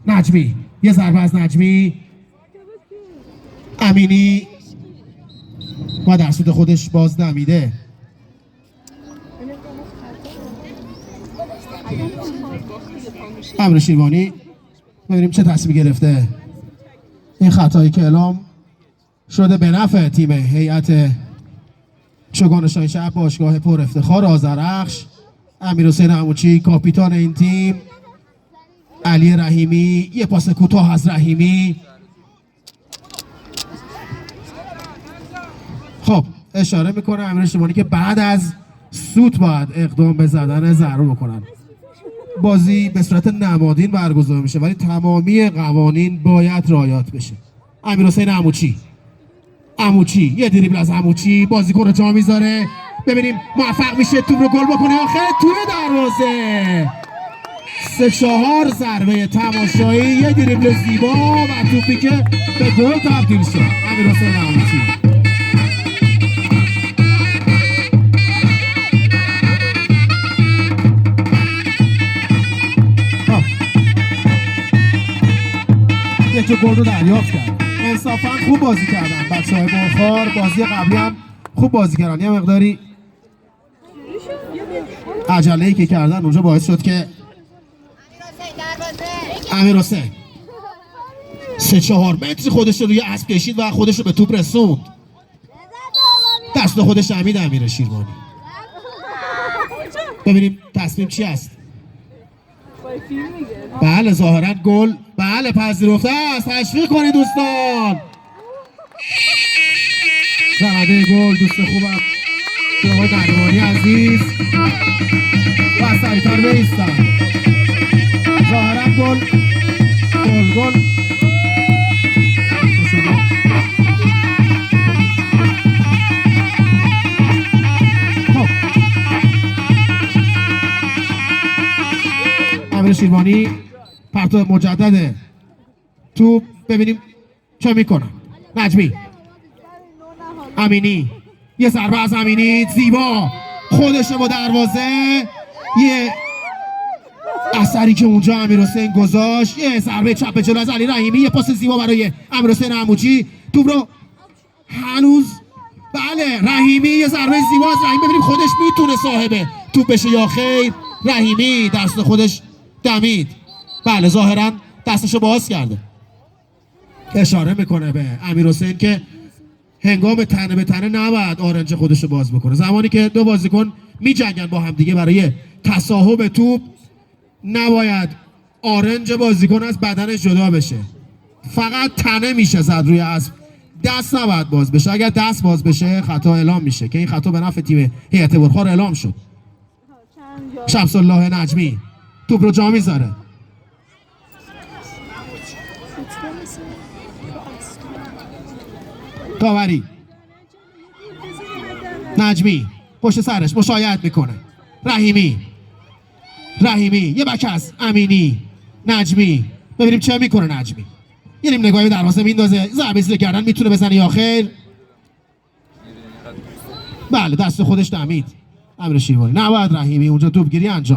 نجمی، یه ضربه از نجمی. امینی با در سود خودش باز نمیده. امیر شیروانی ببینیم چه تصمیمی گرفته. این خطایی که اعلام شده به نفع تیم هیئت چوگان شاهینشهر باشگاه پر افتخار آذرخش. امیرحسین عموچی کاپیتان این تیم. علی رحیمی، یه پاس کوتاه از رحیمی. خب اشاره میکنه امیر شیروانی که بعد از سوت باید اقدام به زدن ضربه بکنن. بازی به صورت نمادین برگزار میشه ولی تمامی قوانین باید رعایت بشه. امیرحسین عموچی، یه دریبل از عموچی، بازیکن رو جا میذاره. ببینیم موفق میشه توپ رو گل بکنه. آخر توی دروازه 3-4 ضربه تماشایی، یه دریبل زیبا و توپی که به گل تبدیل شد. امیرحسین عموچی یکی گل رو دریافت کرد. انصافا خوب بازی کردن بچه‌های بخار. بازی قبلی هم خوب بازی کردن. یه مقداری عجله‌ای که کردن اونجا باعث شد که امیرحسین 3-4 متر خودش رو روی اسب کشید و خودش رو به توپ رسوند. دست خودش امید امیر شیروانی. ببینیم تصمیم چی است. بله ظاهرا گل بله پذیرفته است. تشویق کنید دوستان. زننده گل دوست خوبم شما درمانی عزیز و سریعتر بیستن. ظاهرا گل امیر شیروانی پرتاب مجدده تو. ببینیم چه میکنه. نجمی، امینی، یه ضربه از امینی زیبا خودش با دروازه. یه اثری که اونجا امیرحسین گذاشت. یه ضربه چپ به جلو از علی رحیمی. یه پاس زیبا برای امیرحسین عموچی. توپ رو هنوز بله رحیمی، یه ضربه زیبا از رحیمی. ببینیم خودش میتونه صاحب توپ بشه یا خیر. رحیمی دست خودش دمید. بله ظاهرا دستشو باز کرده. اشاره میکنه به امیرحسین که هنگام تنه به تنه نباید آرنج خودشو باز بکنه. زمانی که دو بازیکن میجنگن با هم دیگه برای تصاحب توپ نباید آرنج بازیکن از بدنش جدا بشه. فقط تنه میشه زد روی اسب. دست نباید باز بشه. اگر دست باز بشه خطا اعلام میشه که این خطا به نفع تیم هیئت بخار اعلام شد. شمس الله نجمی توپ رو جا میذاره. داوری نجمی پشت سرش مشایعت میکنه. رحیمی یه بکس امینی نجمی. ببینیم چه میکنه نجمی. یه نیم نگاهی به دروازه میندازه. ضربه زیر گردن میتونه بزنه یا خیر. بله دست خودش دمید امیر شیروانی. نباید رحیمی اونجا توپگیری انجام